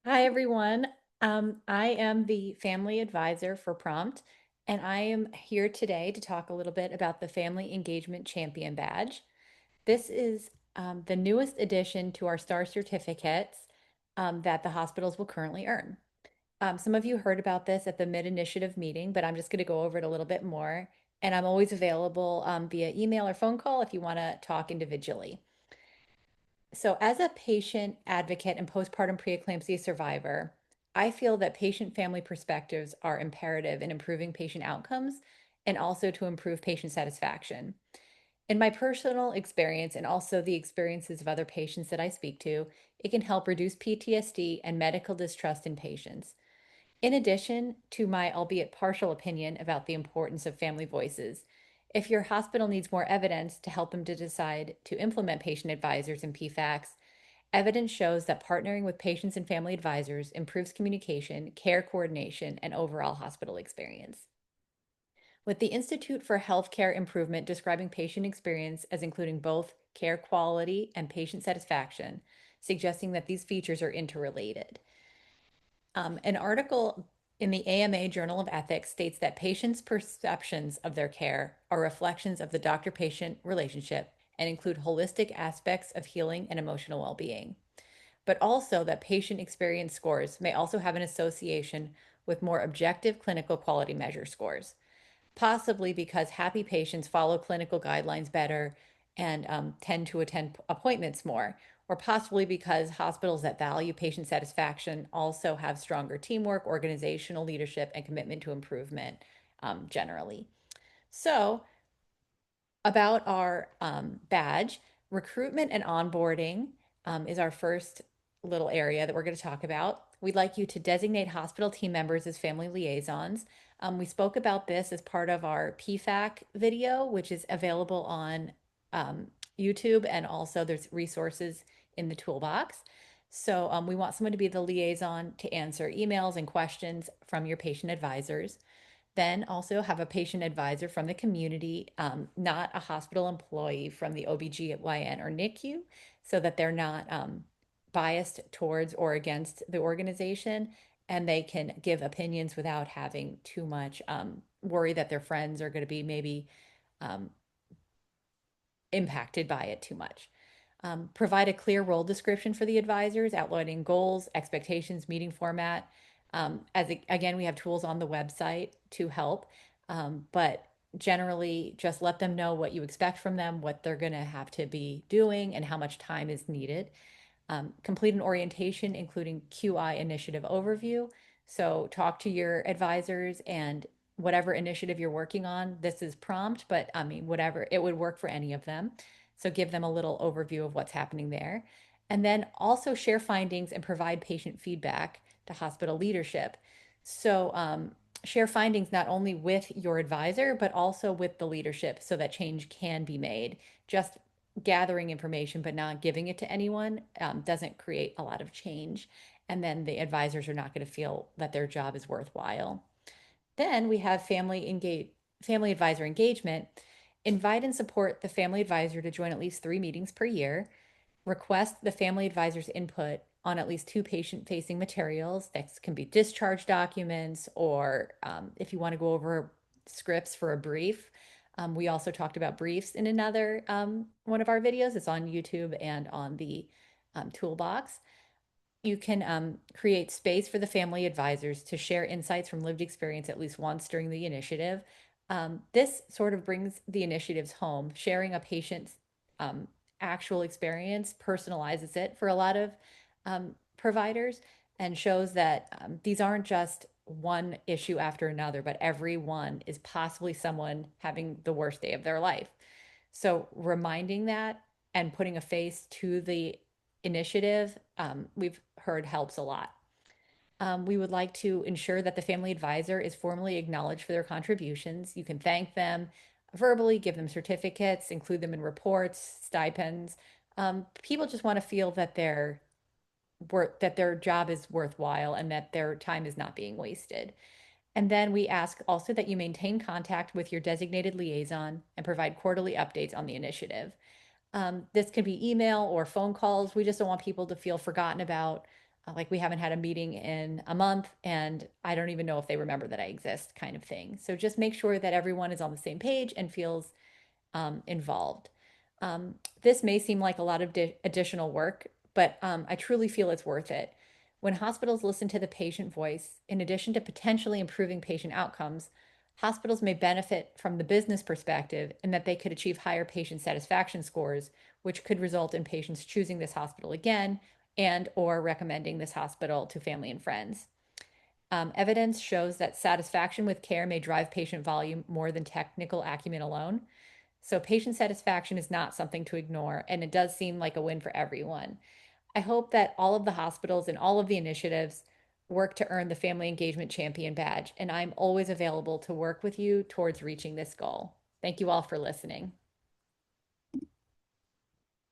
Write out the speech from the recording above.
Hi, everyone. I am the family advisor for Prompt, and I am here today to talk a little bit about the Family Engagement Champion Badge. This is the newest addition to our STAR certificates that the hospitals will currently earn. Some of you heard about this at the mid-initiative meeting, but I'm just going to go over it a little bit more. And I'm always available via email or phone call if you want to talk individually. So, as a patient advocate and postpartum preeclampsia survivor, I feel that patient family perspectives are imperative in improving patient outcomes and also to improve patient satisfaction. In my personal experience and also the experiences of other patients that I speak to, it can help reduce PTSD and medical distrust in patients. In addition to my albeit partial opinion about the importance of family voices, if your hospital needs more evidence to help them to decide to implement patient advisors and PFACs, evidence shows that partnering with patients and family advisors improves communication, care coordination, and overall hospital experience. With the Institute for Healthcare Improvement describing patient experience as including both care quality and patient satisfaction, suggesting that these features are interrelated. An article in the AMA Journal of Ethics states that patients' perceptions of their care are reflections of the doctor patient relationship and include holistic aspects of healing and emotional well being, but also that patient experience scores may also have an association with more objective clinical quality measure scores, possibly because happy patients follow clinical guidelines better and tend to attend appointments more, or possibly because hospitals that value patient satisfaction also have stronger teamwork, organizational leadership, and commitment to improvement generally. So, about our badge, recruitment and onboarding is our first little area that we're going to talk about. We'd like you to designate hospital team members as family liaisons. We spoke about this as part of our PFAC video, which is available on um, YouTube, and also there's resources in the toolbox. So we want someone to be the liaison to answer emails and questions from your patient advisors. Then also have a patient advisor from the community, not a hospital employee from the OBGYN or NICU, so that they're not biased towards or against the organization, and they can give opinions without having too much worry that their friends are going to be maybe um, impacted by it too much. Provide a clear role description for the advisors, outlining goals, expectations, meeting format. Again, we have tools on the website to help, but generally just let them know what you expect from them, what they're going to have to be doing, and how much time is needed. Complete an orientation, including QI initiative overview. So talk to your advisors and whatever initiative you're working on. This is prompt, but I mean, whatever, it would work for any of them. So give them a little overview of what's happening there. And then also share findings and provide patient feedback to hospital leadership. So share findings not only with your advisor, but also with the leadership so that change can be made. Just gathering information but not giving it to anyone doesn't create a lot of change. And then the advisors are not going to feel that their job is worthwhile. Then we have family advisor engagement. Invite and support the family advisor to join at least 3 meetings per year. Request the family advisor's input on at least 2 patient-facing materials. That can be discharge documents, or if you want to go over scripts for a brief. We also talked about briefs in another one of our videos. It's on YouTube and on the toolbox. You can create space for the family advisors to share insights from lived experience at least once during the initiative. This sort of brings the initiatives home. Sharing a patient's um, actual experience personalizes it for a lot of providers and shows that these aren't just one issue after another, but everyone is possibly someone having the worst day of their life. So reminding that and putting a face to the initiative, we've heard helps a lot. We would like to ensure that the family advisor is formally acknowledged for their contributions. You can thank them verbally, give them certificates, include them in reports, stipends. People just want to feel that that their job is worthwhile and that their time is not being wasted. And then we ask also that you maintain contact with your designated liaison and provide quarterly updates on the initiative. This can be email or phone calls. We just don't want people to feel forgotten about. like we haven't had a meeting in a month and I don't even know if they remember that I exist, kind of thing. So just make sure that everyone is on the same page and feels involved. This may seem like a lot of additional work, but I truly feel it's worth it. When hospitals listen to the patient voice, in addition to potentially improving patient outcomes, hospitals may benefit from the business perspective in that they could achieve higher patient satisfaction scores, which could result in patients choosing this hospital again and or recommending this hospital to family and friends. Evidence shows that satisfaction with care may drive patient volume more than technical acumen alone. So patient satisfaction is not something to ignore, and it does seem like a win for everyone. I hope that all of the hospitals and all of the initiatives work to earn the Family Engagement Champion badge, and I'm always available to work with you towards reaching this goal. Thank you all for listening.